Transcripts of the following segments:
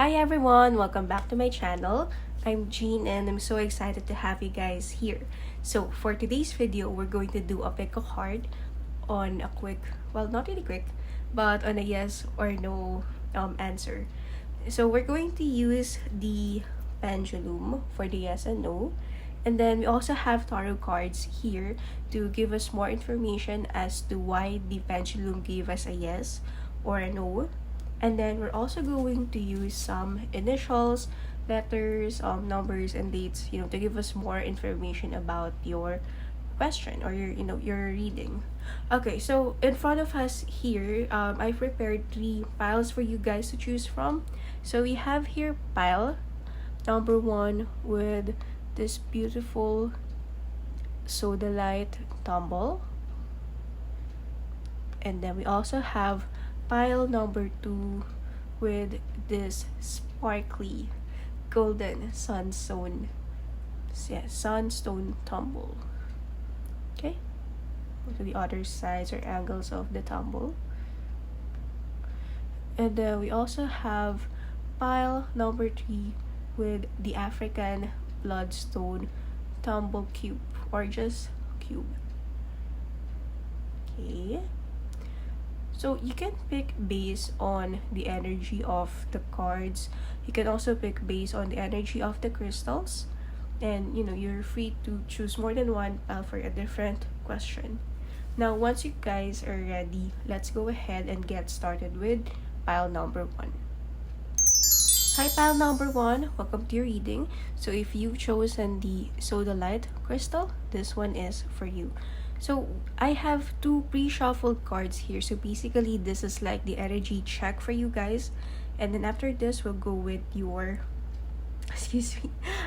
Hi everyone, welcome back to my channel. I'm Jean and I'm so excited to have you guys here. So for today's video, we're going to do a pick a card on a quick, well not really quick, but on a yes or no answer. So we're going to use the pendulum for the yes and no. And then we also have tarot cards here to give us more information as to why the pendulum gave us a yes or a no. And then we're also going to use some initials, letters, numbers, and dates, to give us more information about your question or your reading. Okay, so in front of us here, I prepared 3 piles for you guys to choose from. So we have here pile number 1 with this beautiful sodalite tumble. And then we also have pile number 2 with this sparkly golden sunstone tumble. Okay, to the other sides or angles of the tumble. And then we also have pile number 3 with the African bloodstone tumble cube or just cube. Okay, so you can pick based on the energy of the cards. You can also pick based on the energy of the crystals. And you're free to choose more than one pile for a different question. Now, once you guys are ready, let's go ahead and get started with pile number 1. Hi pile number 1, welcome to your reading. So if you've chosen the sodalite crystal, this one is for you. So I have 2 pre-shuffled cards here. So basically this is like the energy check for you guys. And then after this we'll go with your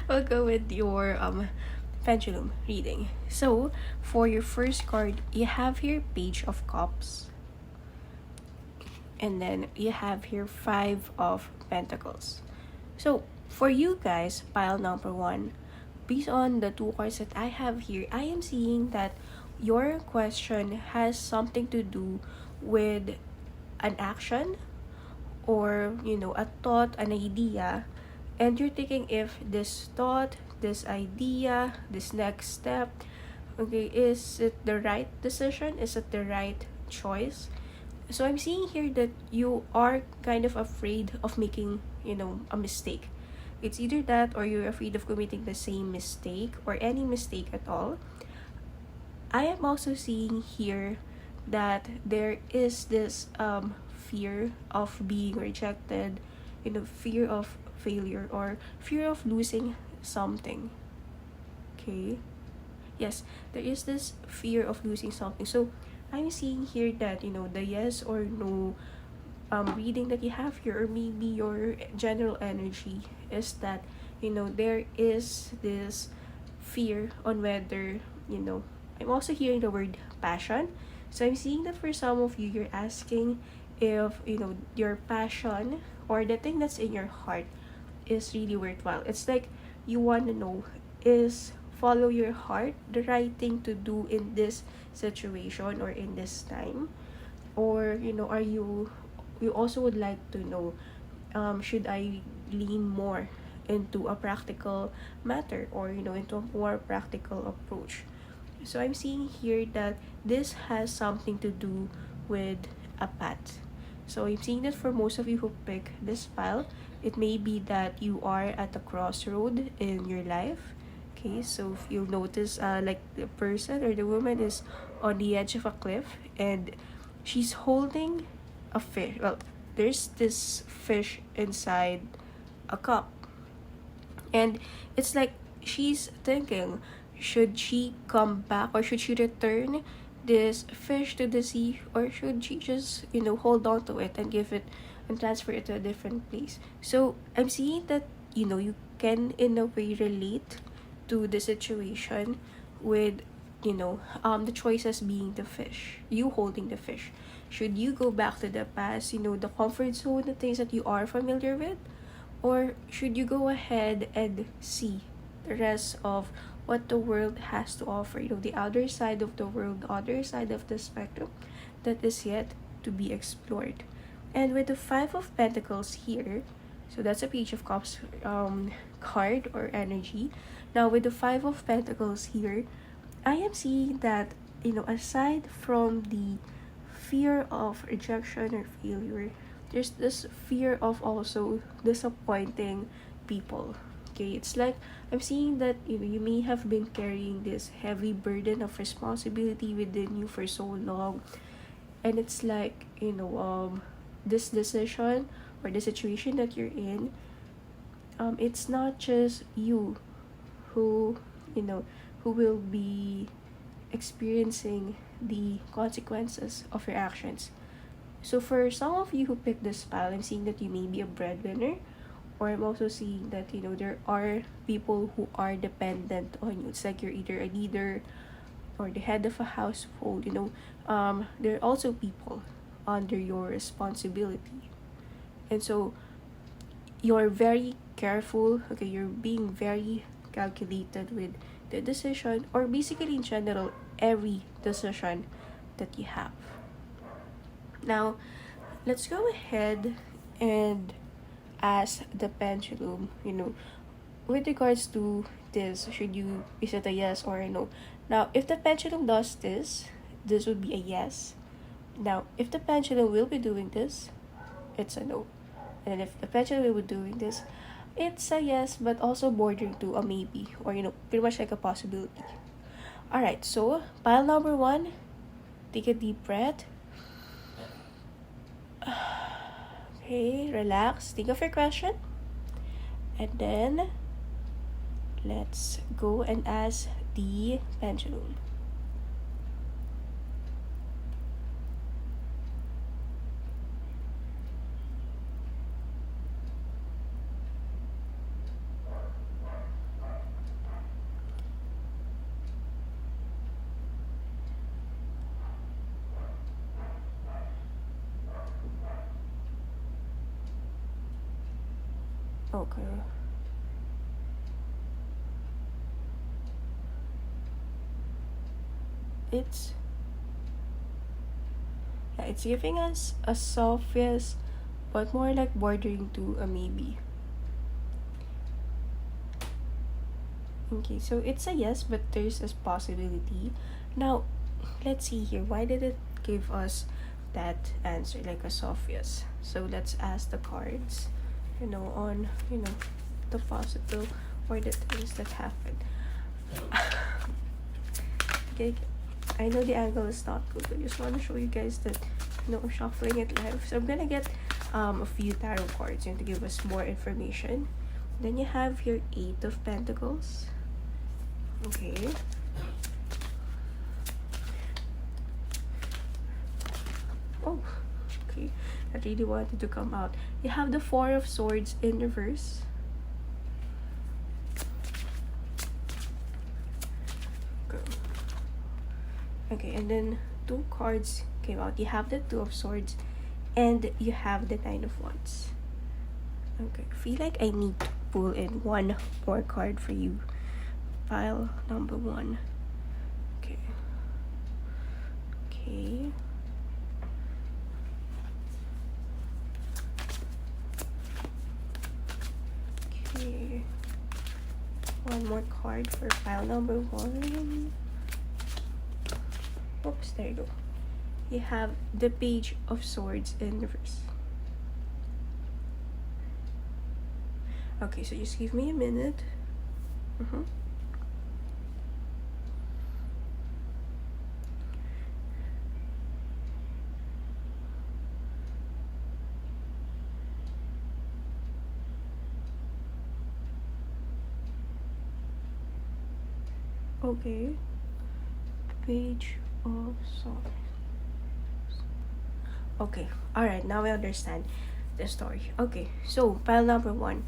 we'll go with your pendulum reading. So for your first card, you have here Page of Cups. And then you have here 5 of Pentacles. So for you guys, pile number 1, based on the 2 cards that I have here, I am seeing that your question has something to do with an action or a thought, an idea, and you're thinking if this thought, this idea, this next step, okay, is it the right decision, is it the right choice? So I'm seeing here that you are kind of afraid of making a mistake. It's either that or you're afraid of committing the same mistake or any mistake at all. I am also seeing here that there is this fear of being rejected, fear of failure or fear of losing something. Okay, yes, there is this fear of losing something. So I'm seeing here that the yes or no reading that you have here, or maybe your general energy is that there is this fear on whether I'm also hearing the word passion. So I'm seeing that for some of you, you're asking if your passion or the thing that's in your heart is really worthwhile. It's like you want to know, is follow your heart the right thing to do in this situation or in this time? Or are you also would like to know, should I lean more into a practical matter or into a more practical approach? So I'm seeing here that this has something to do with a path. So I'm seeing that for most of you who pick this pile, it may be that you are at a crossroad in your life. Okay, so if you'll notice, like the person or the woman is on the edge of a cliff and she's holding a fish. Well, there's this fish inside a cup. And it's like she's thinking, should she come back or should she return this fish to the sea, or should she just hold on to it and give it and transfer it to a different place? So I'm seeing that you can in a way relate to the situation with the choices being the fish, you holding the fish. Should you go back to the past, the comfort zone, the things that you are familiar with, or should you go ahead and see the rest of what the world has to offer, the other side of the world, the other side of the spectrum that is yet to be explored? And with the 5 of Pentacles here, So that's a Page of Cups card or energy. Now with the Five of Pentacles here, I am seeing that, aside from the fear of rejection or failure, there's this fear of also disappointing people. Okay, it's like I'm seeing that you may have been carrying this heavy burden of responsibility within you for so long, and it's like, this decision or the situation that you're in, it's not just you who who will be experiencing the consequences of your actions. So for some of you who picked this pile, I'm seeing that you may be a breadwinner, or I'm also seeing that there are people who are dependent on you. It's like you're either a leader or the head of a household. There are also people under your responsibility, and so you're very careful. Okay, you're being very calculated with the decision, or basically in general every decision that you have. Now let's go ahead and ask the Pendulum, with regards to this, is it a yes or a no? Now if the Pendulum does this would be a yes. Now if the Pendulum will be doing this, it's a no. And if the Pendulum will be doing this, it's a yes, but also bordering to a maybe, or pretty much like a possibility. Alright, so pile number 1, take a deep breath. Okay, relax, think of your question, and then let's go and ask the Pendulum. Okay. It's giving us a soft yes, but more like bordering to a maybe. Okay, so it's a yes, but there's a possibility. Now, let's see here. Why did it give us that answer, like a soft yes? So let's ask the cards, on, the positive or the things that happened. Okay, I know the angle is not good, but I just want to show you guys that, I'm shuffling it live. So I'm gonna get a few tarot cards to give us more information. Then you have your Eight of Pentacles. Okay. Oh, okay. I really wanted to come out. You have the Four of Swords in reverse. Okay, and then 2 cards came out. You have the Two of Swords and you have the Nine of Wands. Okay, I feel like I need to pull in one more card for you. Pile number 1. Okay. Okay. Okay. One more card for pile number 1. Oops, there you go. You have the Page of Swords in reverse. Okay, so just give me a minute. Okay. Page of Swords. Okay, alright, now I understand the story. Okay, so pile number 1.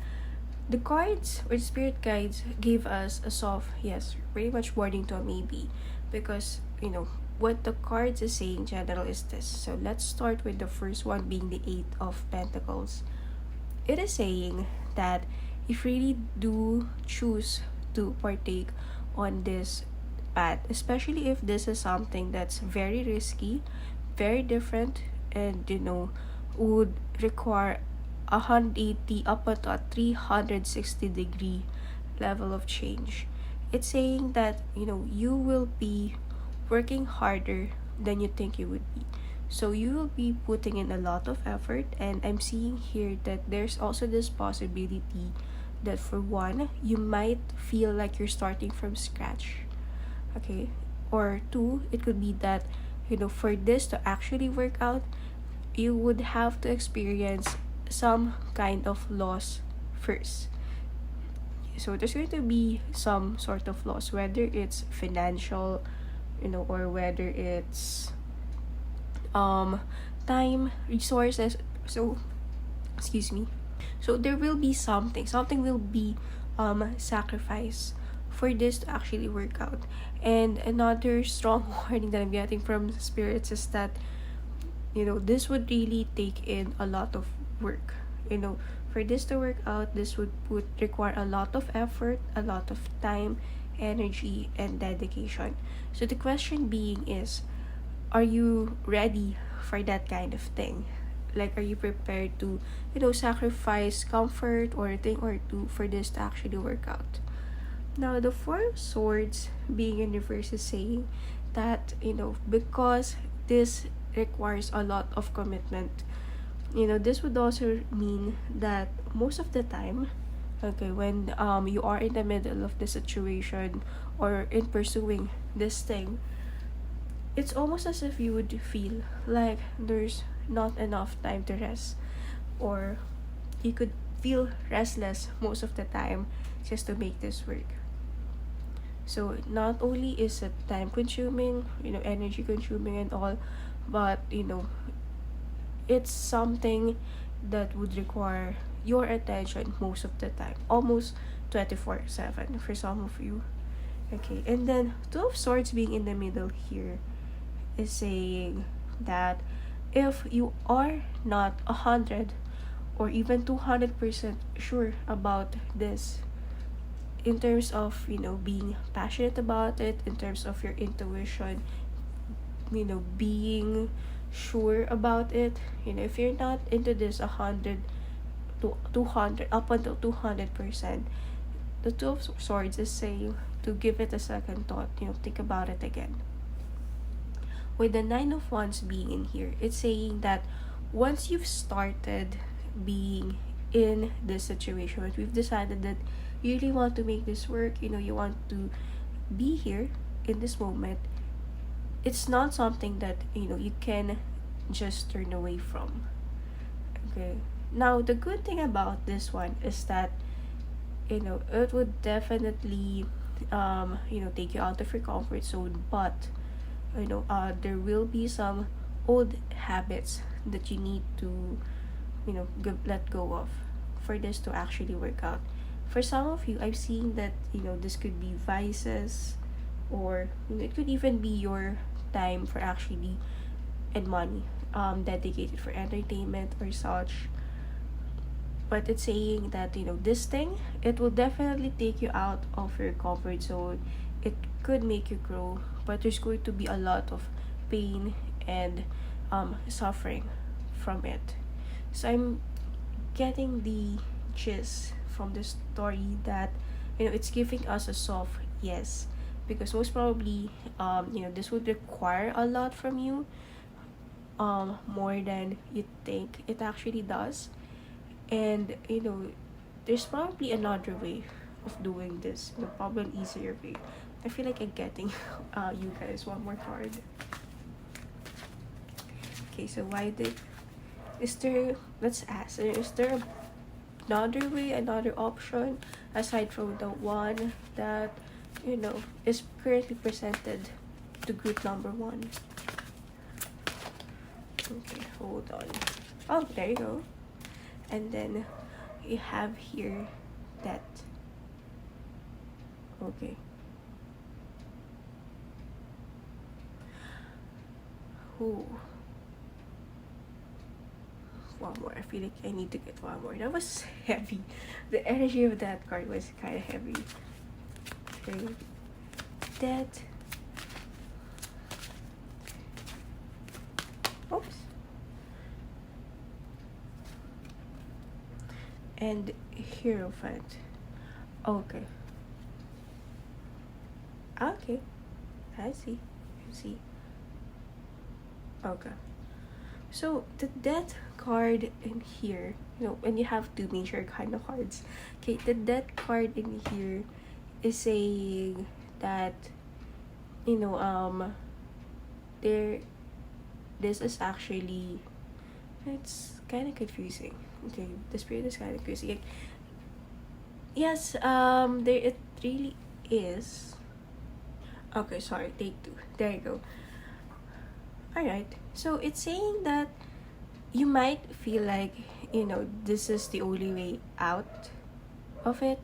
The cards or spirit guides gave us a soft yes, pretty much wording to a maybe, because what the cards is saying in general is this. So let's start with the first one, being the Eight of Pentacles. It is saying that if you really do choose to partake on this path, especially if this is something that's very risky, very different, and would require 180 up to a 360-degree level of change. It's saying that, you will be working harder than you think you would be. So you will be putting in a lot of effort, and I'm seeing here that there's also this possibility that, for one, you might feel like you're starting from scratch. Okay? Or two, it could be that, for this to actually work out, you would have to experience some kind of loss first. So there's going to be some sort of loss, whether it's financial, or whether it's time, resources. So, excuse me. So there will be something will be sacrificed for this to actually work out. And another strong warning that I'm getting from spirits is that, this would really take in a lot of work. For this to work out, this would require a lot of effort, a lot of time, energy, and dedication. So the question being is, are you ready for that kind of thing? Like, are you prepared to, sacrifice comfort or a thing or two for this to actually work out? Now, the Four of Swords being in reverse is saying that, because this requires a lot of commitment, this would also mean that most of the time, okay, when you are in the middle of the situation or in pursuing this thing, it's almost as if you would feel like there's not enough time to rest, or you could feel restless most of the time just to make this work. So not only is it time consuming, energy consuming and all, but it's something that would require your attention most of the time, almost 24/7 for some of you. Okay, and then Two of Swords being in the middle here is saying that if you are not 100 or even 200% sure about this, in terms of being passionate about it, in terms of your intuition, being sure about it, if you're not into this 100 to 200 up until 200%, the Two of Swords is saying to give it a second thought, think about it again. With the Nine of Wands being in here, it's saying that once you've started being in this situation, but we've decided that you really want to make this work, you want to be here in this moment, it's not something that you can just turn away from. Okay, now the good thing about this one is that it would definitely take you out of your comfort zone, but there will be some old habits that you need to let go of for this to actually work out. For some of you, I've seen that this could be vices, or it could even be your time for actually and money dedicated for entertainment or such. But it's saying that this thing, it will definitely take you out of your comfort zone. It could make you grow, but there's going to be a lot of pain and suffering from it. So I'm getting the gist from the story that it's giving us a soft yes, because most probably this would require a lot from you, more than you think it actually does. And there's probably another way of doing this, probably an easier way. I feel like I'm getting you guys one more card. Okay, so let's ask, is there another way, another option aside from the one that is currently presented to group number 1? Okay, hold on. Oh, there you go. And then you have here that. Okay. Ooh. One more. I feel like I need to get one more. That was heavy. The energy of that card was kind of heavy. Okay. That. Oops. and Hierophant. Okay. Okay. I see. I see. Okay. So the death card in here, when you have two major kind of cards. Okay, the death card in here is saying that, there this is actually, it's kind of confusing. Okay, the spirit is kind of confusing. Like, yes, there it really is. Okay, sorry, take two. There you go. Alright, so it's saying that you might feel like, this is the only way out of it,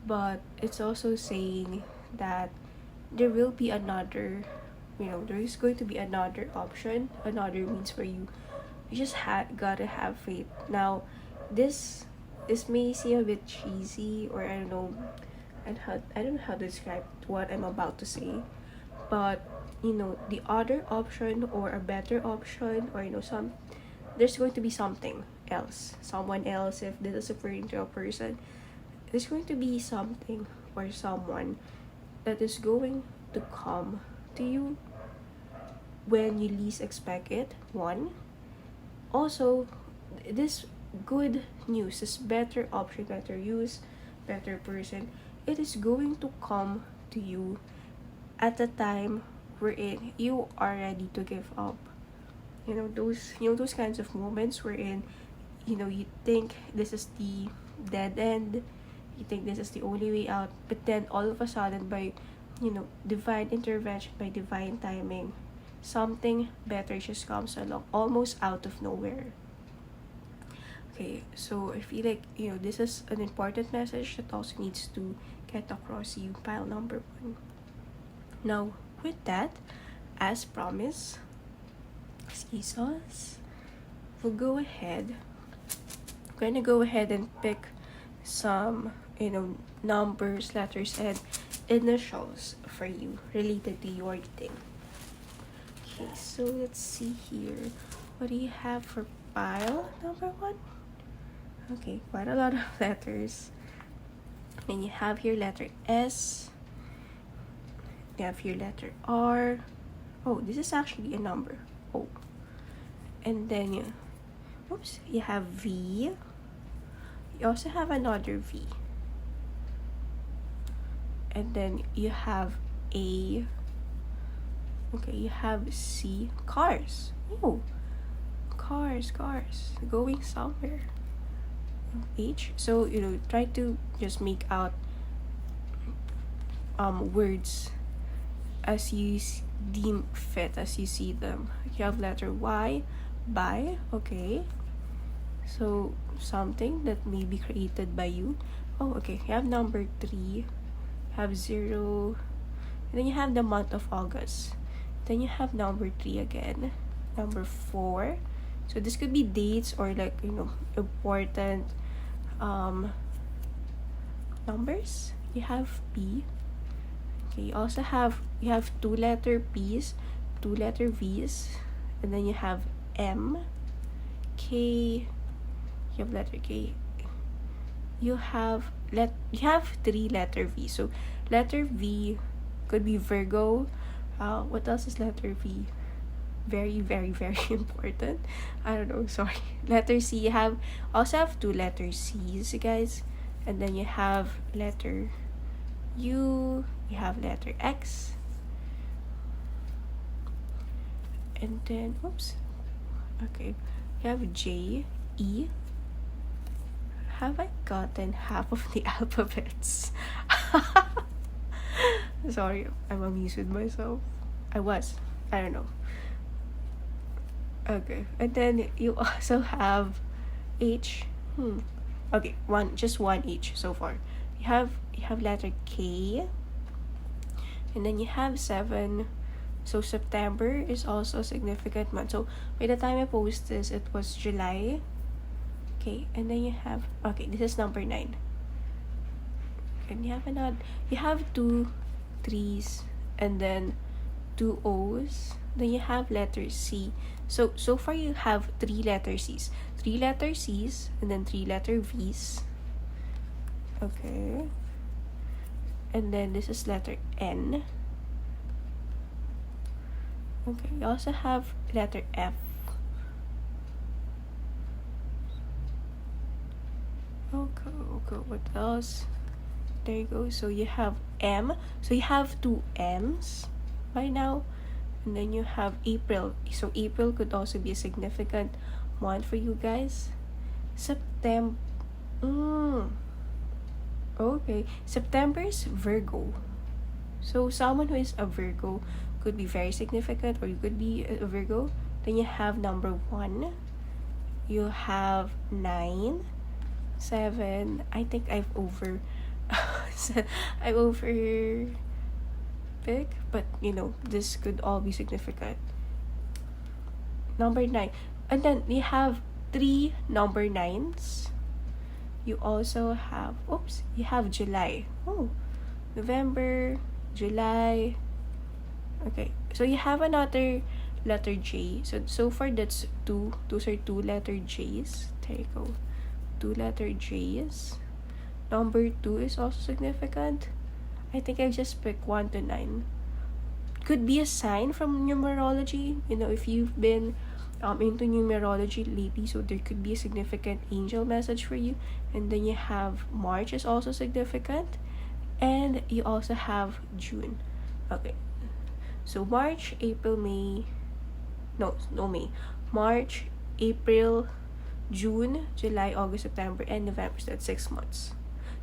but it's also saying that there will be another, there is going to be another option, another means for you. You just gotta have faith. Now, this may seem a bit cheesy, or I don't know, I don't know how to describe what I'm about to say, but the other option, or a better option, or there's going to be something else, someone else. If this is referring to a person, there's going to be something or someone that is going to come to you when you least expect it. One, also, this good news, this better option, better use, better person, it is going to come to you at the time wherein you are ready to give up. Those kinds of moments wherein you think this is the dead end, you think this is the only way out, but then all of a sudden, by divine intervention, by divine timing, something better just comes along, almost out of nowhere. Okay, so I feel like this is an important message that also needs to get across you, pile number 1. Now, with that, as promised, excuse us, we'll go ahead. I'm gonna go ahead and pick some numbers, letters, and initials for you related to your thing. Okay, so let's see here. What do you have for pile number 1? Okay, quite a lot of letters. And you have your letter S. You have your letter R. Oh, this is actually a number. Oh. And then you have V. You also have another V. And then you have A. Okay, you have C. Cars. Oh, cars. Going somewhere. H. So, try to just make out words as you deem fit, as you see them. You have letter Y. By. Okay. So, something that may be created by you. Oh, okay. You have number 3. Have 0. And then you have the month of August. Then you have number 3 again. Number 4. So this could be dates, or like, important numbers. You have P. Okay, you also have 2 letter P's, 2 letter V's, and then you have M, K. You have letter K. You have 3 letter V. So letter V could be Virgo. What else is letter V? Very, very, very important. I don't know, sorry. Letter C, you also have 2 letter C's, guys. And then you have letter U, you have letter X. And then, oops. Okay. You have J, E. Have I gotten half of the alphabets? Sorry, I'm amused with myself. I don't know. Okay, and then you also have H. Okay, just one H so far. You have letter K, and then you have 7. So September is also a significant month. So by the time I post this, it was July. Okay, and then you have, okay, this is number 9. And you have 2 3s, and then 2 O's, Then you have letter C. So far you have three letter C's. Three letter C's and then three letter V's. Okay. And then this is letter N. Okay, you also have letter F. Okay, what else? There you go. So you have M. So you have two M's by now. And then you have April. So April could also be a significant month for you guys. September. Okay. September is Virgo. So someone who is a Virgo could be very significant, or you could be a Virgo. Then you have number 1. You have 9, 7. I think I've over pick, but this could all be significant. Number 9. And then we have 3 number 9s. You also have you have July. November, July. Okay, so you have another letter J. So far that's 2. Those are 2 letter J's. There you go. 2 letter J's. Number 2 is also significant. I think I just picked 1 to 9. Could be a sign from numerology. If you've been into numerology lately, so there could be a significant angel message for you. And then you have March is also significant. And you also have June. Okay. So March, April, May. No May. March, April, June, July, August, September, and November. So that's 6 months.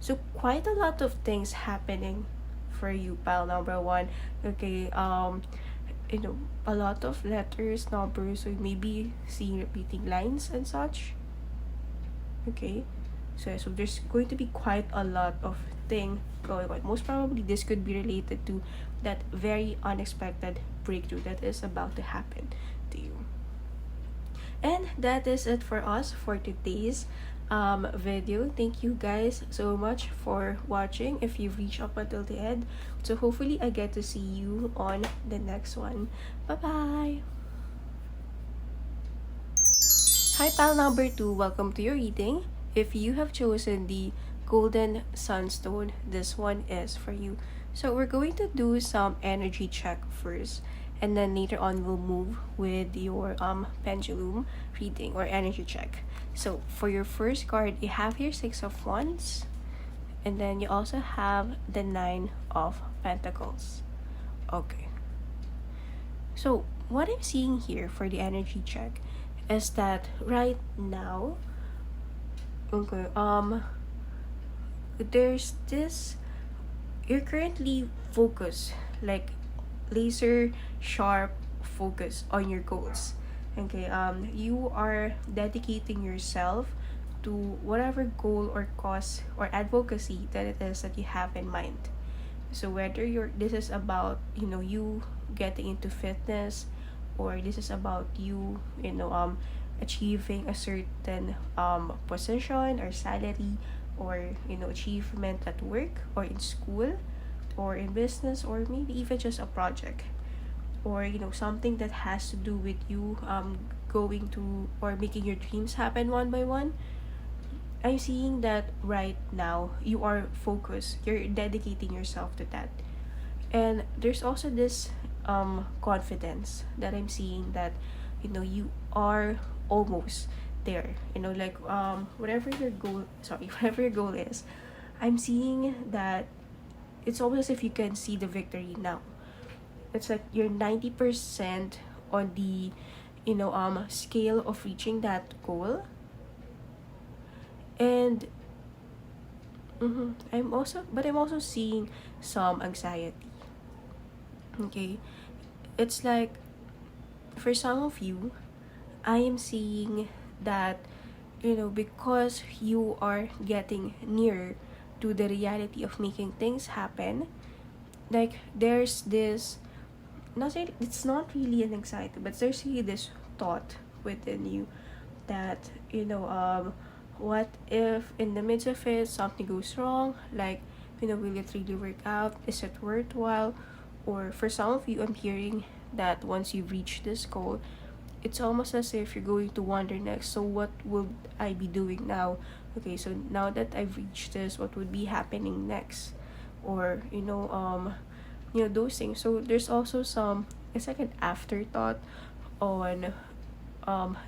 So quite a lot of things happening for you, pile number 1. Okay, a lot of letters, numbers, so you may be seeing repeating lines and such. Okay, so there's going to be quite a lot of thing going on. Most probably this could be related to that very unexpected breakthrough that is about to happen to you. And that is it for us for today's video. Thank you guys so much for watching if you've reached up until the end. So hopefully I get to see you on the next one. Bye bye. Hi pal number 2, welcome to your reading. If you have chosen the golden sunstone, this one is for you. So we're going to do some energy check first, and then later on we'll move with your pendulum reading or energy check. So for your first card, you have here 6 of Wands, and then you also have the 9 of Pentacles. Okay. So what I'm seeing here for the energy check is that right now, there's this, you're currently focused, like laser sharp focus on your goals. Okay, you are dedicating yourself to whatever goal or cause or advocacy that it is that you have in mind. So whether this is about you getting into fitness, or this is about you achieving a certain position or salary, or achievement at work or in school or in business, or maybe even just a project, or something that has to do with you going to or making your dreams happen one by one. I'm seeing that right now you are focused, you're dedicating yourself to that. And there's also this confidence that I'm seeing that you are almost there, like whatever your goal is. I'm seeing that it's almost as if you can see the victory now. It's like you're 90% on the scale of reaching that goal. And I'm also seeing some anxiety. Okay, it's like for some of you, I am seeing that because you are getting near to the reality of making things happen, like there's this, it's not really an anxiety, but there's really this thought within you that what if in the midst of it something goes wrong, like will it really work out, is it worthwhile, or for some of you, I'm hearing that once you reach this goal, it's almost as if you're going to wonder next, so what will I be doing now? Okay, so now that I've reached this, what would be happening next? Or those things. So there's also some, it's like an afterthought on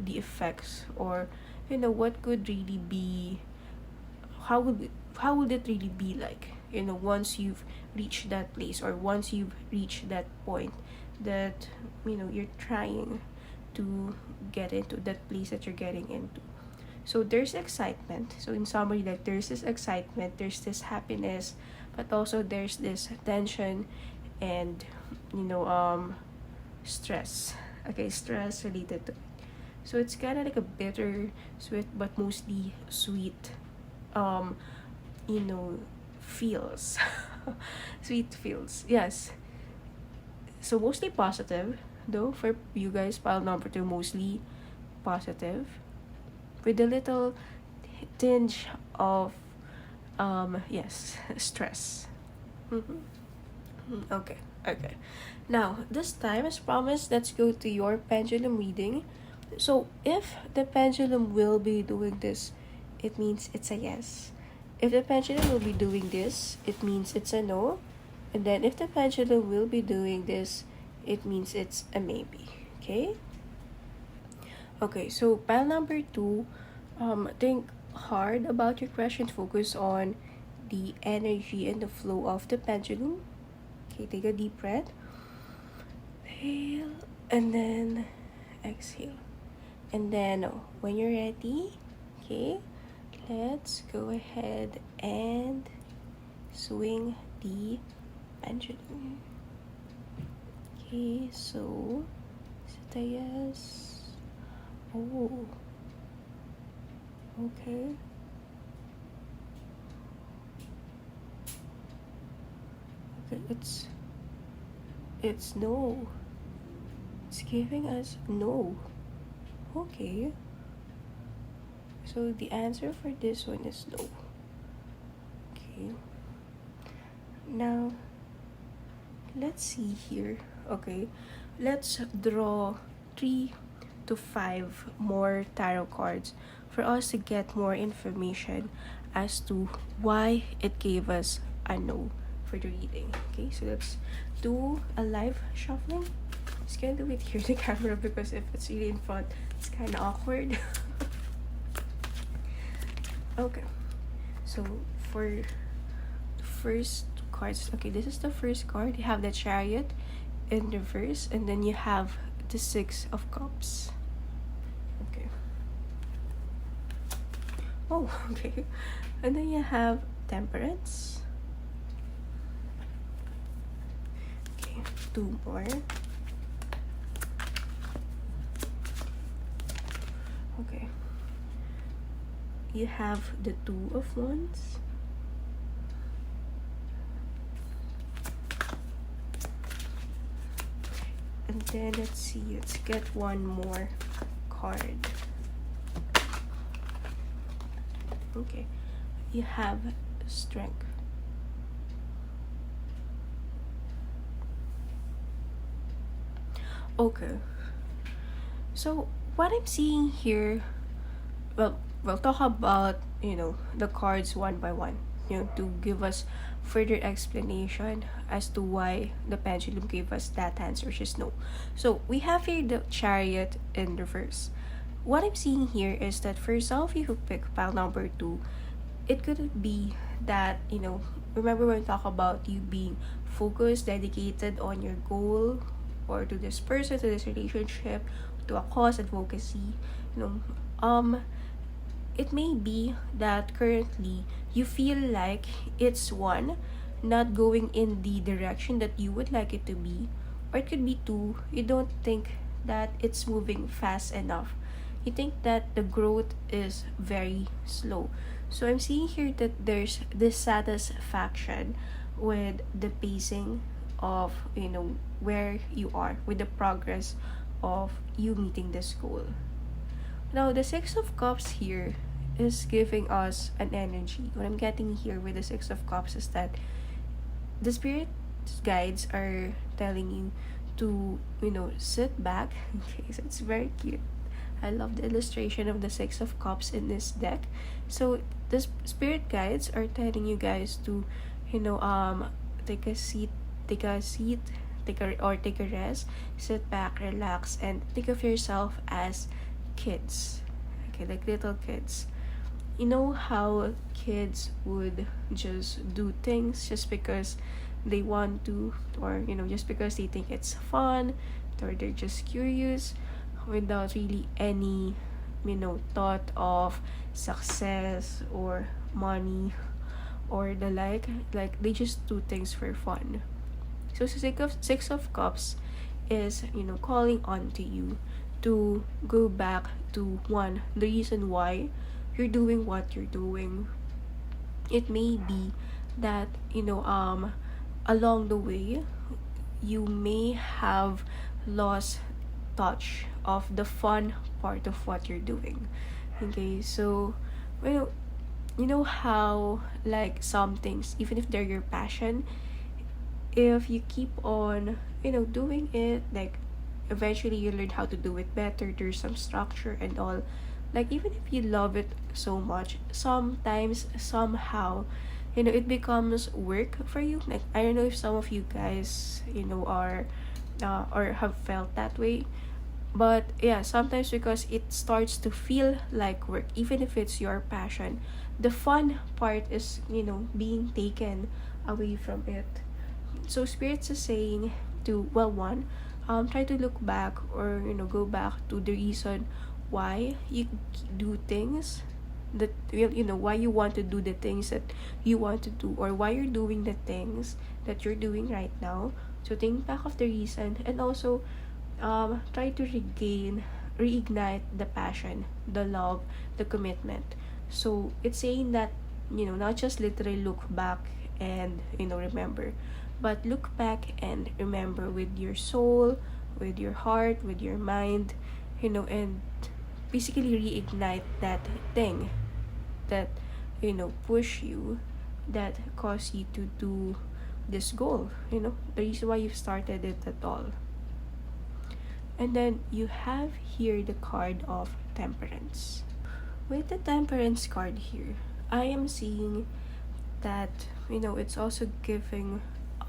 the effects, or what could really be, how would it really be like, once you've reached that place, or once you've reached that point that you're trying to get into that place that you're getting into. So there's excitement. So in summary, like, there's this excitement, there's this happiness, but also there's this tension and stress. Okay, stress related to it. So it's kind of like a bitter sweet, but mostly sweet you know feels. Sweet feels, yes. So mostly positive, though, for you guys. Pile number two, mostly positive, with a little tinge of yes, stress. Mhm. Okay, okay. Now, this time, as promised, let's go to your pendulum reading. So, if the pendulum will be doing this, it means it's a yes. If the pendulum will be doing this, it means it's a no. And then if the pendulum will be doing this, it means it's a maybe. Okay? Okay, so pile number two, think hard about your question. Focus on the energy and the flow of the pendulum. Okay, take a deep breath. Inhale and then exhale. And then when you're ready, okay, let's go ahead and swing the pendulum. Okay, so is it a yes? Oh, okay. Okay, it's no. It's giving us no. Okay. So the answer for this one is no. Okay. Now, let's see here. Okay. Let's draw 3 to 5 more tarot cards for us to get more information as to why it gave us a no for the reading. Okay, so let's do a live shuffling. Just gonna do it here in the camera because if it's really in front, it's kind of awkward. Okay, so for the first cards, okay, this is the first card. You have the Chariot in reverse, and then you have the Six of Cups. Okay. Oh, okay. And then you have Temperance. Okay, 2 more. Okay. You have the Two of Wands. And then let's see, let's get one more card. Okay. You have Strength. Okay. So what I'm seeing here, well, we'll talk about, the cards one by one, to give us further explanation as to why the pendulum gave us that answer, which is no. So we have here the Chariot in reverse. What I'm seeing here is that for some of you who pick pile number 2, it could be that, remember when we talk about you being focused, dedicated on your goal, or to this person, to this relationship, to a cause, advocacy, it may be that currently you feel like it's one, not going in the direction that you would like it to be, or it could be 2, you don't think that it's moving fast enough. You think that the growth is very slow. So I'm seeing here that there's dissatisfaction with the pacing of, where you are, with the progress of you meeting this goal. Now, the Six of Cups here is giving us an energy. What I'm getting here with the Six of Cups is that the Spirit guides are telling you to, sit back. Okay, so it's very cute. I love the illustration of the Six of Cups in this deck. So the spirit guides are telling you guys to, you know, um, take a seat, take a seat, take a rest, sit back, relax, and think of yourself as kids. Okay, like little kids. You know how kids would just do things just because they want to, or just because they think it's fun, or they're just curious, without really any thought of success or money or the like they just do things for fun. So six of cups is calling on to you to go back to one, the reason why you're doing what you're doing. It may be that along the way you may have lost touch of the fun part of what you're doing. Okay, so well, you know how like some things, even if they're your passion, if you keep on doing it, like eventually you learn how to do it better. There's some structure and all. Like even if you love it so much, sometimes somehow it becomes work for you. Like I don't know if some of you guys are or have felt that way, but yeah, sometimes because it starts to feel like work, even if it's your passion, the fun part is being taken away from it. So spirits is saying to, well, one, try to look back, or go back to the reason why you do things that why you want to do the things that you want to do, or why you're doing the things that you're doing right now. So think back of the reason, and also try to reignite the passion, the love, the commitment. So it's saying that not just literally look back and remember, but look back and remember with your soul, with your heart, with your mind, and basically reignite that thing that push you, that cause you to do this goal, the reason why you started it at all. And then you have here the card of Temperance. With the Temperance card here, I am seeing that it's also giving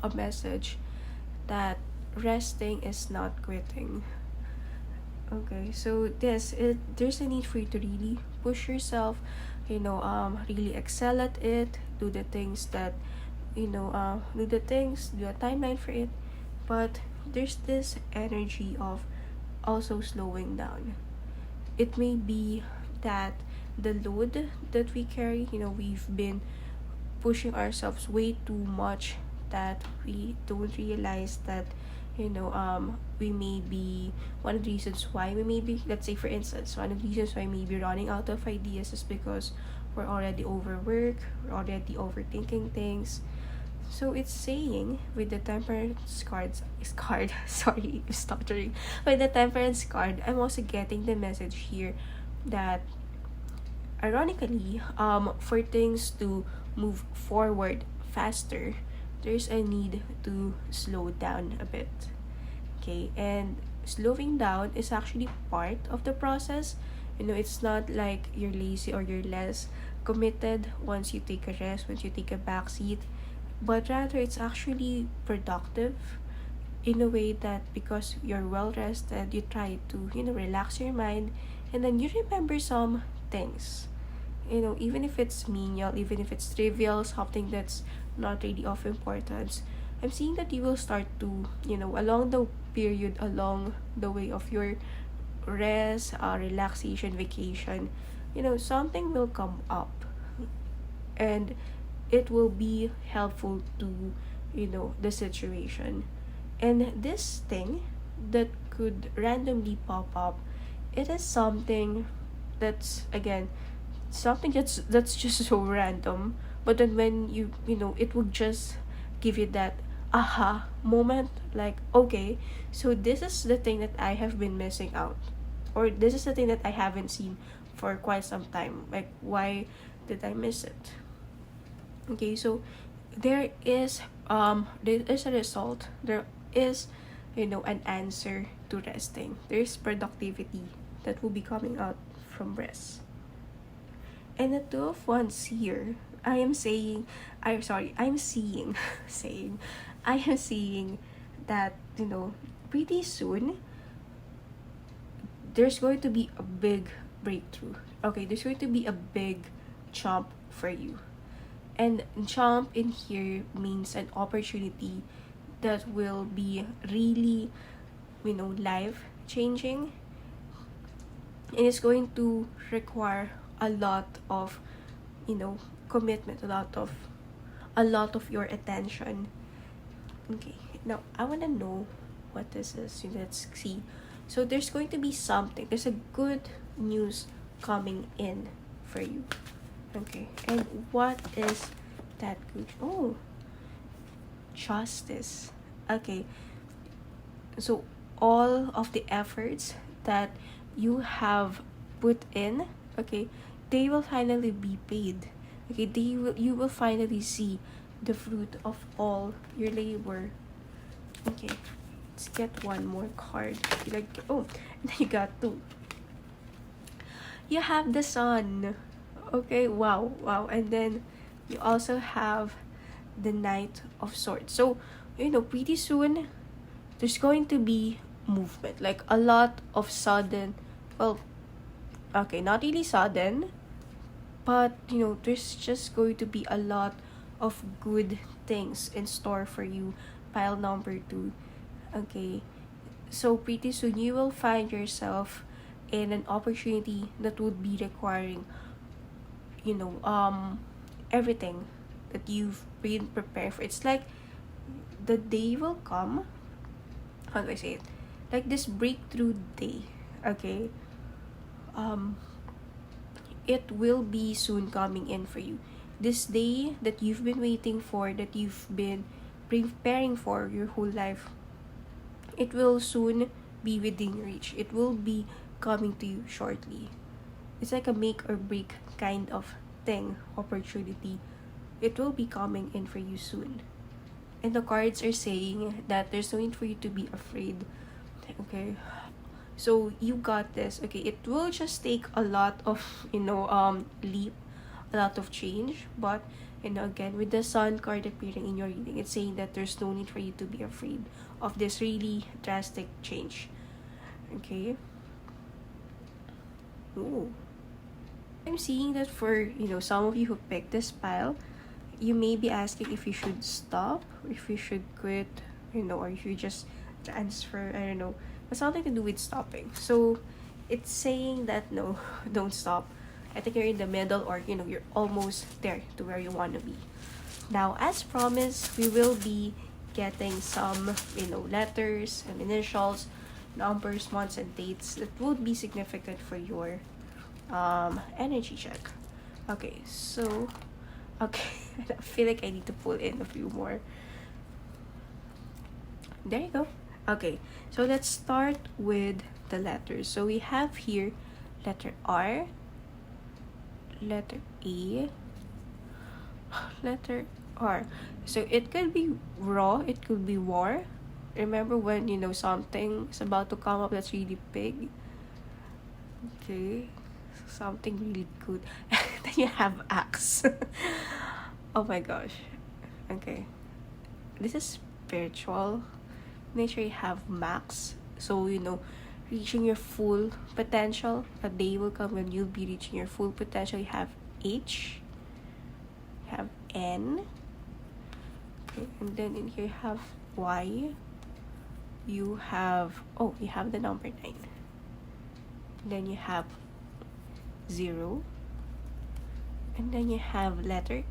a message that resting is not quitting. Okay, so there's a need for you to really push yourself, really excel at it, do the things that do a timeline for it. But there's this energy of also slowing down. It may be that the load that we carry, we've been pushing ourselves way too much, that we don't realize that we may be, one of the reasons why we may be, let's say for instance, one of the reasons why we may be running out of ideas is because we're already overworked, we're already overthinking things. So it's saying with the Temperance card sorry, stuttering. With the Temperance card, I'm also getting the message here that ironically, for things to move forward faster, there's a need to slow down a bit. Okay, and slowing down is actually part of the process. It's not like you're lazy or you're less committed once you take a rest, once you take a back seat, but rather it's actually productive in a way that because you're well rested, you try to relax your mind, and then you remember some things, even if it's menial, even if it's trivial, something that's not really of importance. I'm seeing that you will start to along the period, along the way of your rest, relaxation, vacation, something will come up, and it will be helpful to the situation. And this thing that could randomly pop up, it is something that's, again, something that's just so random, but then when it will just give you that aha moment, like, okay, so this is the thing that I have been missing out, or this is the thing that I haven't seen for quite some time, like why did I miss it? Okay, so there is there is a result. There is, an answer to resting. There's productivity that will be coming out from rest. And the Two of Wands here, I'm seeing, saying, I am seeing that, pretty soon, there's going to be a big breakthrough. Okay, there's going to be a big jump for you. And jump in here means an opportunity that will be really, life changing. And it's going to require a lot of, commitment, a lot of your attention. Okay, now I want to know what this is. Let's see. So there's going to be something. There's a good news coming in for you. Okay, and what is that good? Oh, justice. Okay, so all of the efforts that you have put in, okay, they will finally be paid. Okay, you will finally see the fruit of all your labor. Okay, let's get one more card. Oh, you got two. You have the sun. Okay, wow. And then you also have the Knight of Swords. So, pretty soon there's going to be movement, like a lot of sudden, well, okay, not really sudden, but there's just going to be a lot of good things in store for you, pile number 2. Okay, so pretty soon you will find yourself in an opportunity that would be requiring everything that you've been prepared for. It's like the day will come, how do I say it, like this breakthrough day. Okay, it will be soon coming in for you. This day that you've been waiting for, that you've been preparing for your whole life, it will soon be within your reach. It will be coming to you shortly. It's like a make or break kind of thing, opportunity. It will be coming in for you soon. And the cards are saying that there's no need for you to be afraid. Okay, so you got this. Okay, it will just take a lot of leap, a lot of change, but again, with the sun card appearing in your reading, it's saying that there's no need for you to be afraid of this really drastic change. Okay. Ooh. I'm seeing that for some of you who picked this pile, you may be asking if you should stop, or if you should quit, or if you just transfer. I don't know. It's something to do with stopping. So it's saying that no, don't stop. I think you're in the middle, or you're almost there to where you want to be. Now, as promised, we will be getting some letters and initials, numbers, months, and dates that would be significant for your energy check. Okay, so okay, I feel like I need to pull in a few more. There you go. Okay, so let's start with the letters. So we have here letter R, letter A, letter R. So it could be raw, it could be war. Remember when something is about to come up that's really big? Okay, something really good. Then you have axe. Oh my gosh. Okay, this is spiritual nature. You have max, so reaching your full potential. A day will come when you'll be reaching your full potential. You have H, you have N, okay, and then in here you have Y, you have the number 9, then you have 0, and then you have letter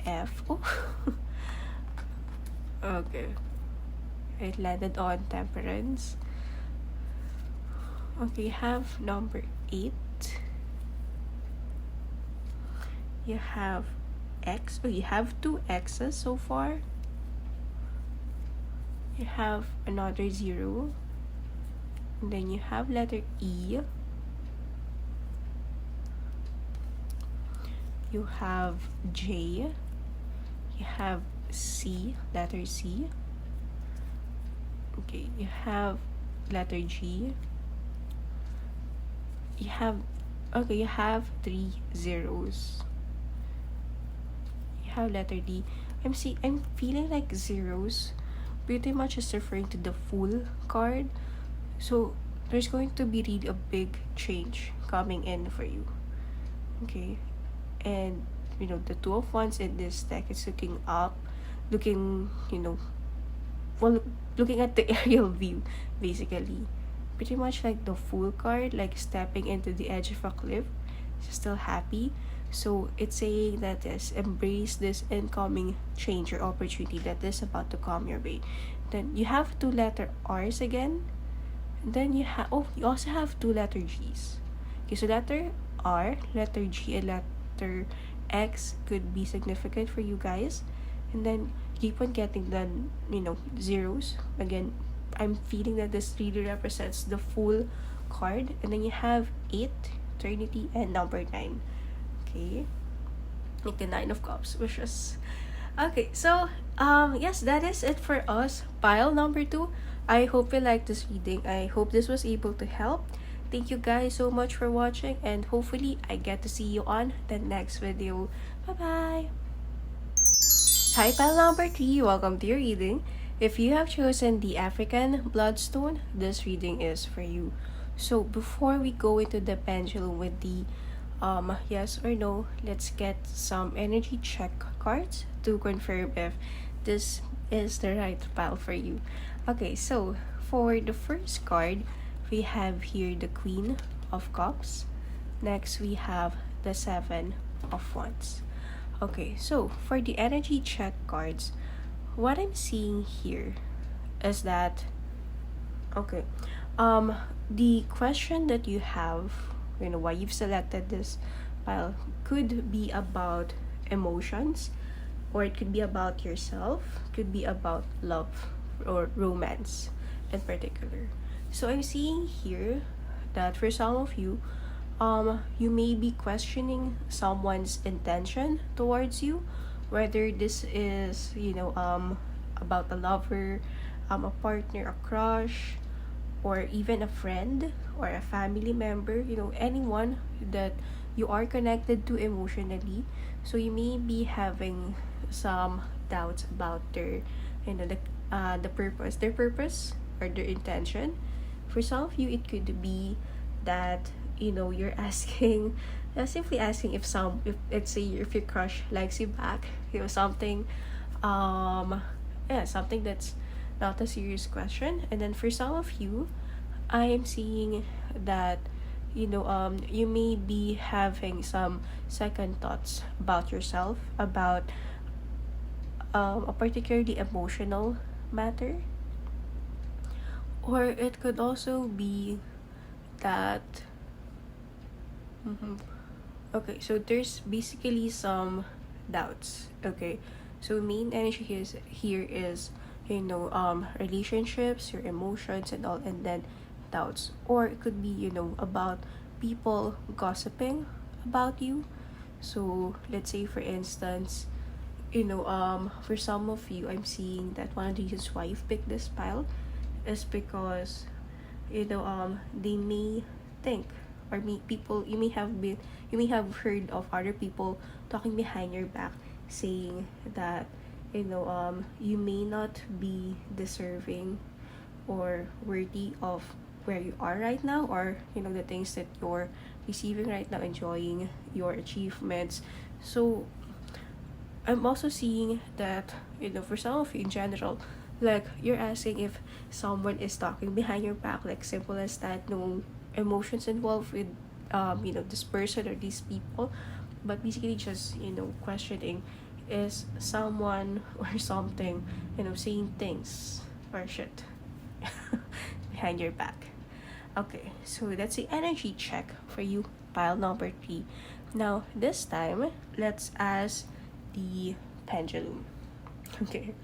F. Oh. Okay, it landed on temperance. Okay, you have number 8, you have X. Oh, you have 2 X's so far. You have another 0, and then you have letter E, you have J, you have C, letter C. Okay, you have letter G. You have, okay, you have 3 zeros. You have letter D. I'm feeling like zeros pretty much is referring to the Fool card. So there's going to be really a big change coming in for you. Okay. And the Two of Wands in this deck is looking up, looking, well, looking at the aerial view, basically. Pretty much like the Fool card, like stepping into the edge of a cliff. She's still happy. So it's saying that yes, embrace this incoming change or opportunity that is about to come your way. Then you have 2 letter R's again. And then you also have 2 letter G's. Okay, so letter R, letter G, and letter X could be significant for you guys. And then keep on getting the zeros. Again, I'm feeling that this really represents the Fool card. And then you have 8, Eternity, and number 9. Okay, like the 9 of Cups, wishes. Okay, so yes, that is it for us. Pile number 2. I hope you liked this reading. I hope this was able to help. Thank you guys so much for watching, and hopefully I get to see you on the next video. Bye bye. Hi, pile number 3. Welcome to your reading. If you have chosen the African Bloodstone, this reading is for you. So before we go into the pendulum with the yes or no, let's get some energy check cards to confirm if this is the right pile for you. Okay, so for the first card, we have here the Queen of Cups. Next, we have the 7 of Wands. Okay, so for the energy check cards, what I'm seeing here is that, okay, the question that you have, why you've selected this pile, could be about emotions, or it could be about yourself, could be about love or romance in particular. So I'm seeing here that for some of you, you may be questioning someone's intention towards you, whether this is about a lover, a partner, a crush, or even a friend or a family member, anyone that you are connected to emotionally. So you may be having some doubts about their their purpose or their intention. For some of you, it could be that you're asking, simply asking if let's say if your crush likes you back, something, something that's not a serious question. And then for some of you, I am seeing that you may be having some second thoughts about yourself, about a particularly emotional matter. Or it could also be that okay, so there's basically some doubts. Okay, so main energy here is relationships, your emotions and all, and then doubts. Or it could be about people gossiping about you. So let's say for instance, for some of you, I'm seeing that one of the reasons why you've picked this pile is because they may think, or you may have heard of other people talking behind your back, saying that you may not be deserving or worthy of where you are right now, or the things that you're receiving right now, enjoying your achievements. So I'm also seeing that for some of you in general, like you're asking if someone is talking behind your back, like simple as that, no emotions involved with this person or these people, but basically just questioning, is someone or something saying things or shit behind your back. Okay, so that's the energy check for you, pile number 3. Now this time, let's ask the pendulum. Okay,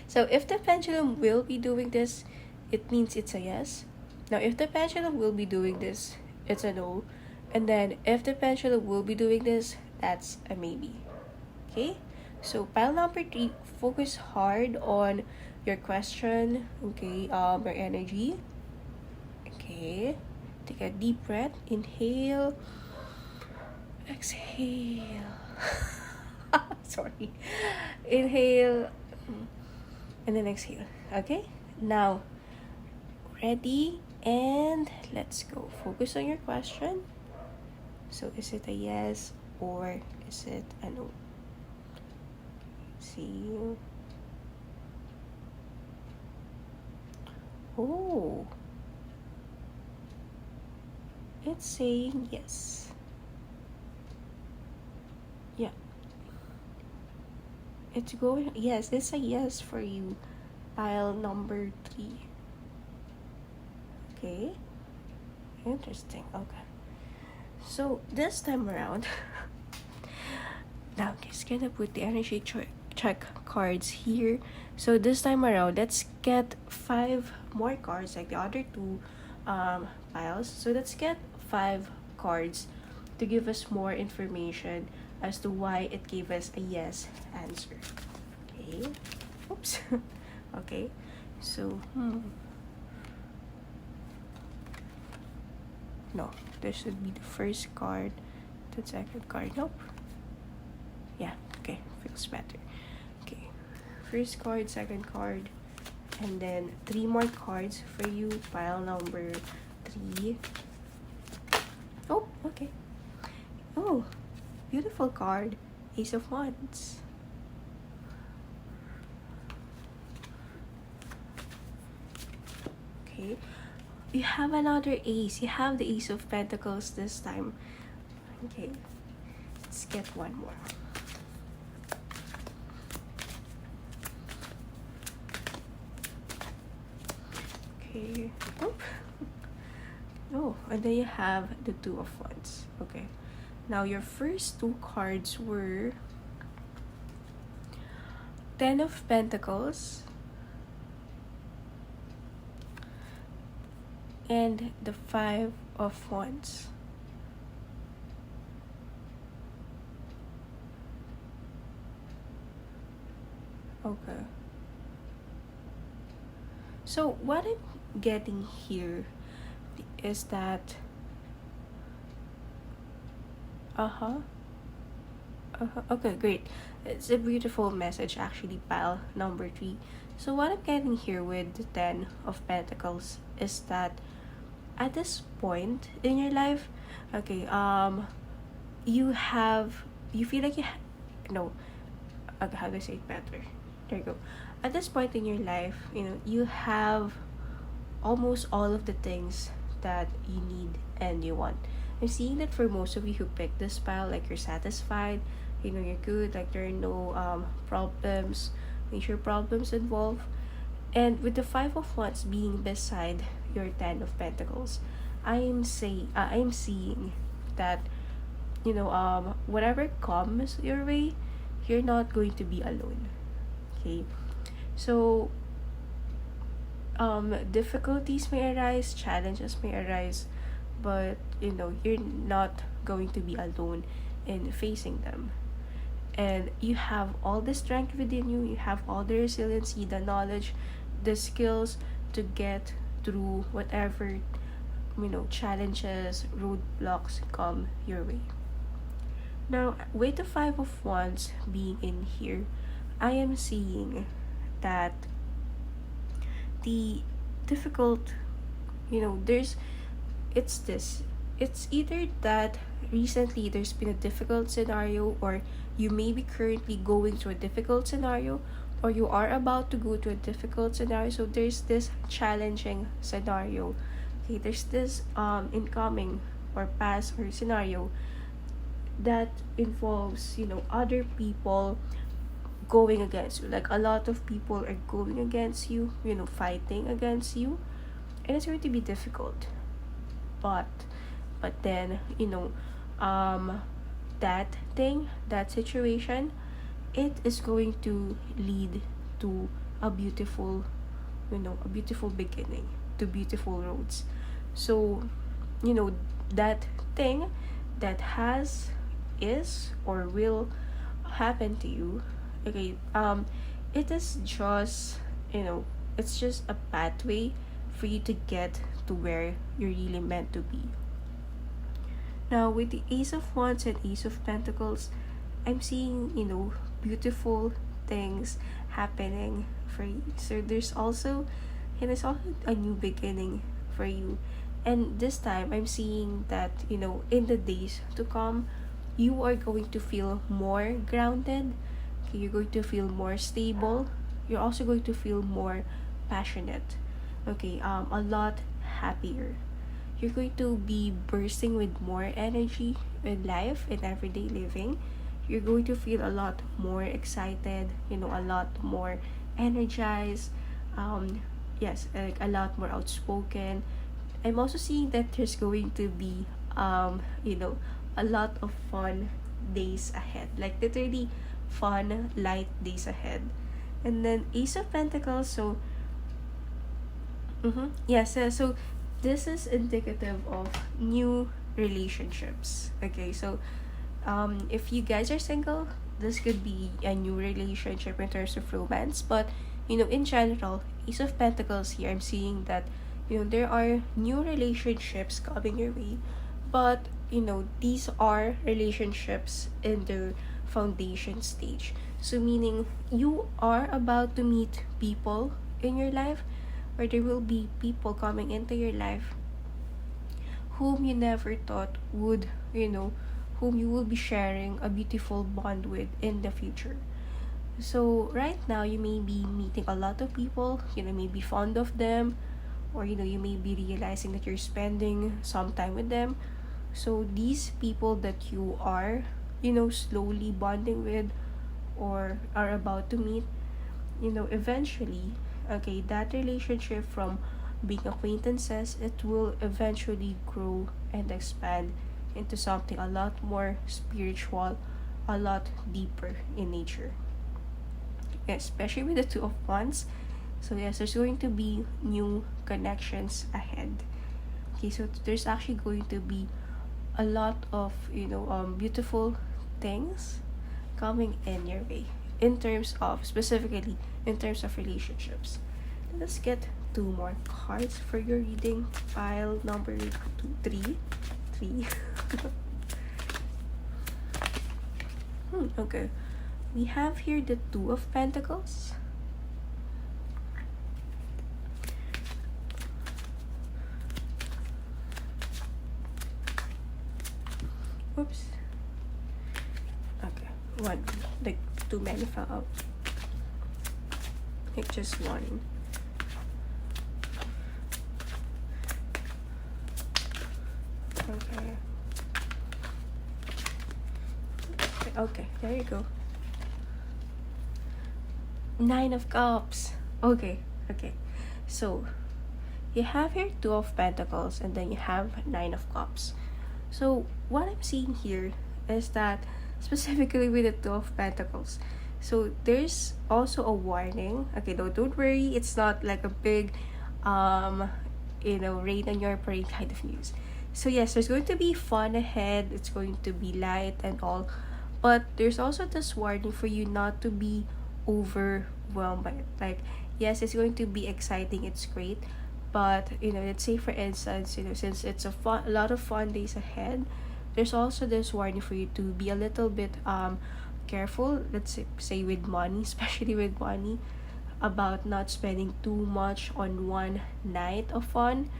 so if the pendulum will be doing this, it means it's a yes. Now if the pendulum will be doing this, it's a no. And then if the pendulum will be doing this, that's a maybe. Okay, So pile number 3, focus hard on your question, okay, your energy. Okay. Take a deep breath. Inhale. Exhale. Sorry. Inhale. And then exhale. Okay? Now, ready? And let's go. Focus on your question. So, is it a yes or is it a no? See. Oh. It's saying yes. Yeah. It's going, yes, it's a yes for you. Pile number 3. Okay. Interesting. Okay. So, this time around, now I'm just gonna put the energy check cards here. So, this time around, let's get 5 more cards like the other 2 piles. So, let's get 5 cards to give us more information as to why it gave us a yes answer. Okay. Oops. Okay. So, no, this should be the first card. The second card. Nope. Yeah. Okay. Feels better. Okay. First card, second card, and then 3 more cards for you. Pile number 3. Oh, okay. Oh, beautiful card. Ace of Wands. Okay. You have another ace. You have the Ace of Pentacles this time. Okay. Let's get one more. Okay. Oh, and then you have the Two of Wands. Okay. Now, your first 2 cards were Ten of Pentacles and the 5 of Wands. Okay. So, what I'm getting here is that okay, great. It's a beautiful message actually, pile number 3. So what I'm getting here with the 10 of Pentacles is that at this point in your life, okay, you feel like no, how do I say it better? There you go. At this point in your life, you have almost all of the things that you need and you want. I'm seeing that for most of you who picked this pile, like you're satisfied, you're good, like there are no problems, major problems involved. And with the 5 of Wands being beside your 10 of Pentacles, I'm seeing that whatever comes your way, you're not going to be alone. Okay, so difficulties may arise, challenges may arise, but you're not going to be alone in facing them. And you have all the strength within you, you have all the resiliency, the knowledge, the skills to get through whatever challenges, roadblocks come your way. Now, with the 5 of Wands being in here, I am seeing that the difficult, it's either that recently there's been a difficult scenario, or you may be currently going through a difficult scenario, or you are about to go to a difficult scenario. So there's this challenging scenario. Okay, there's this incoming or past or scenario that involves other people going against you. Like a lot of people are going against you, fighting against you, and it's going to be difficult. But then that situation, it is going to lead to a beautiful beginning, to beautiful roads. So that thing that is or will happen to you, Okay, it is just, you know, it's just a pathway for you to get to where you're really meant to be. Now, with the Ace of Wands and Ace of Pentacles, I'm seeing, beautiful things happening for you. So there's also a new beginning for you. And this time, I'm seeing that, in the days to come, you are going to feel more grounded. Okay, you're going to feel more stable. You're also going to feel more passionate. Okay, a lot happier. You're going to be bursting with more energy in life and everyday living. You're going to feel a lot more excited, a lot more energized. Um, yes, like a lot more outspoken. I'm also seeing that there's going to be, a lot of fun days ahead. Like literally fun, light days ahead. And then Ace of Pentacles, so yes, so this is indicative of new relationships. Okay, so if you guys are single, this could be a new relationship in terms of romance. But in general, Ace of Pentacles here, I'm seeing that there are new relationships coming your way, but these are relationships in the foundation stage. So meaning you are about to meet people in your life, or there will be people coming into your life whom you never thought would, whom you will be sharing a beautiful bond with in the future. So right now you may be meeting a lot of people, may be fond of them, or you may be realizing that you're spending some time with them. So these people that you are, slowly bonding with or are about to meet, eventually, okay, that relationship from being acquaintances, it will eventually grow and expand into something a lot more spiritual, a lot deeper in nature. Especially with the Two of Wands. So yes, there's going to be new connections ahead. Okay, so there's actually going to be a lot of beautiful things coming in your way in terms of, specifically in terms of relationships. Let's get two more cards for your reading. Pile number three. Okay, we have here the Two of Pentacles. Oops. Okay, one, like too many fell out. Like just one. Okay. Okay, there you go. Nine of Cups. Okay. So, you have here Two of Pentacles and then you have Nine of Cups. So, what I'm seeing here is that, specifically with the Two of Pentacles, so there's also a warning. Okay, no, don't worry. It's not like a big, rain on your parade kind of news. So yes, there's going to be fun ahead. It's going to be light and all. But there's also this warning for you not to be overwhelmed by it. Like, yes, it's going to be exciting. It's great. But, let's say for instance, since it's a lot of fun days ahead, there's also this warning for you to be a little bit careful, let's say with money, especially with money, about not spending too much on one night of fun.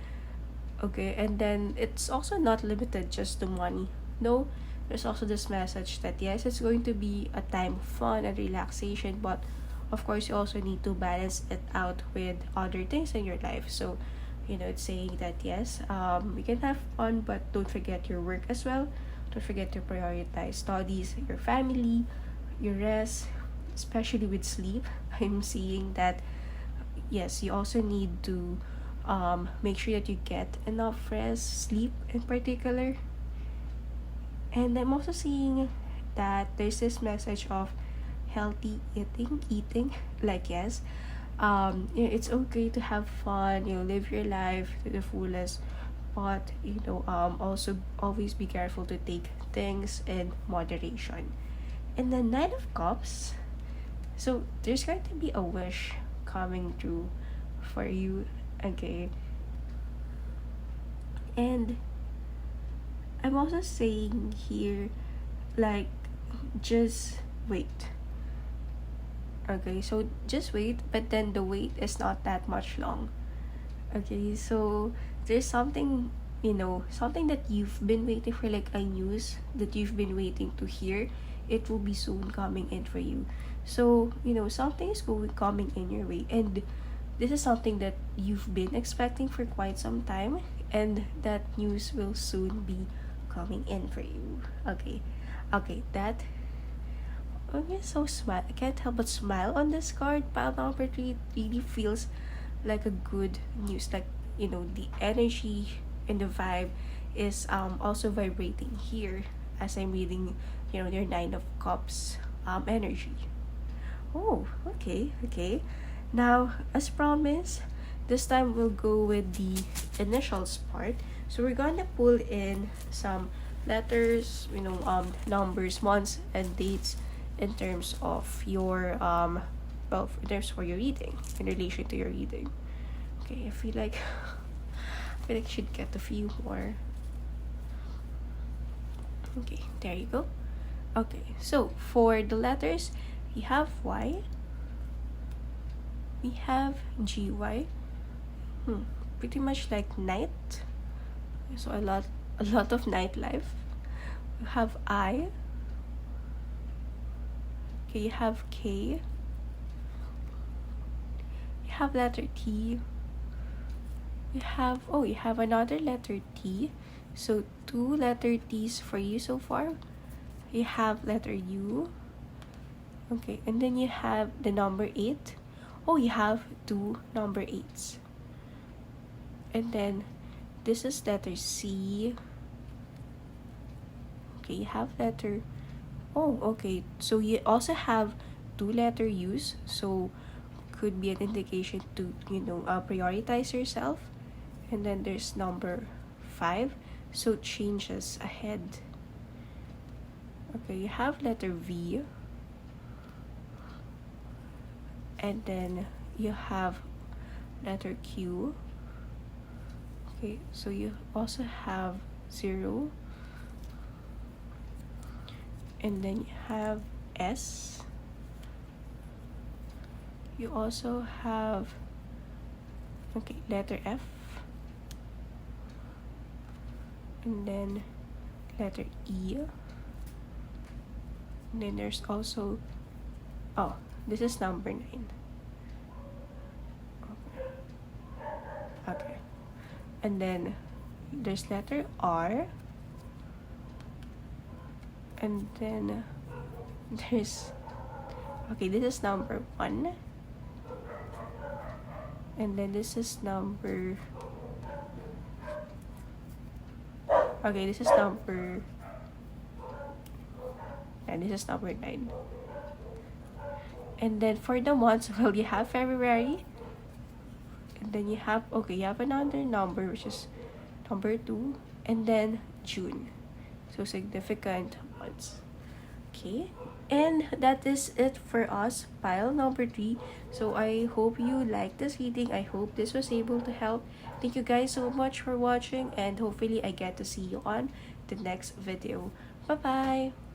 Okay, and then it's also not limited just to money. No, there's also this message that yes, it's going to be a time of fun and relaxation, but of course you also need to balance it out with other things in your life. So it's saying that yes, we can have fun, but don't forget your work as well. Don't forget to prioritize studies, your family, your rest, especially with sleep. I'm seeing that yes, you also need to make sure that you get enough rest, sleep in particular. And I'm also seeing that there's this message of healthy eating. Like yes, it's okay to have fun, live your life to the fullest, but also always be careful to take things in moderation. And the Nine of Cups, So there's going to be a wish coming true for you, okay? And I'm also saying here, like, just wait. Okay, so just wait, but then the wait is not that much long. Okay, so there's something, something that you've been waiting for, like a news that you've been waiting to hear. It will be soon coming in for you. So, something is coming in your way, and this is something that you've been expecting for quite some time, and that news will soon be coming in for you. Okay, that. Okay, so smile. I can't help but smile on this card. Pile number 3 really feels like a good news. Like, the energy and the vibe is also vibrating here as I'm reading, their Nine of Cups energy. Oh, okay, okay. Now, as promised, this time we'll go with the initials part. So we're gonna pull in some letters, numbers, months, and dates in terms of your in terms for your reading, in relation to your reading. Okay, I feel like I should get a few more. Okay, there you go. Okay, so for the letters, we have Y, we have GY. Pretty much like night. So a lot of nightlife. You have I. Okay, you have K. You have letter T. You have another letter T. So 2 letter T's for you so far. You have letter U. Okay, and then you have the number 8. Oh, you have 2 number 8s. And then this is letter C. Okay, you have letter. Oh, okay. So you also have 2 letter U's. So could be an indication to prioritize yourself. And then there's number 5. So changes ahead. Okay, you have letter V. And then you have letter Q. Okay, so you also have 0. And then you have S. You also have, letter F. And then letter E. And then there's also, this is number 9. Okay. And then there's letter R. And then there's, this is number 1. And then this is number, this is number, and this is number 9. And then for the months, you have February. And then you have, you have another number, which is number 2. And then June. So significant months. Okay. And that is it for us, pile number 3. So I hope you liked this reading. I hope this was able to help. Thank you guys so much for watching, and hopefully I get to see you on the next video. Bye-bye!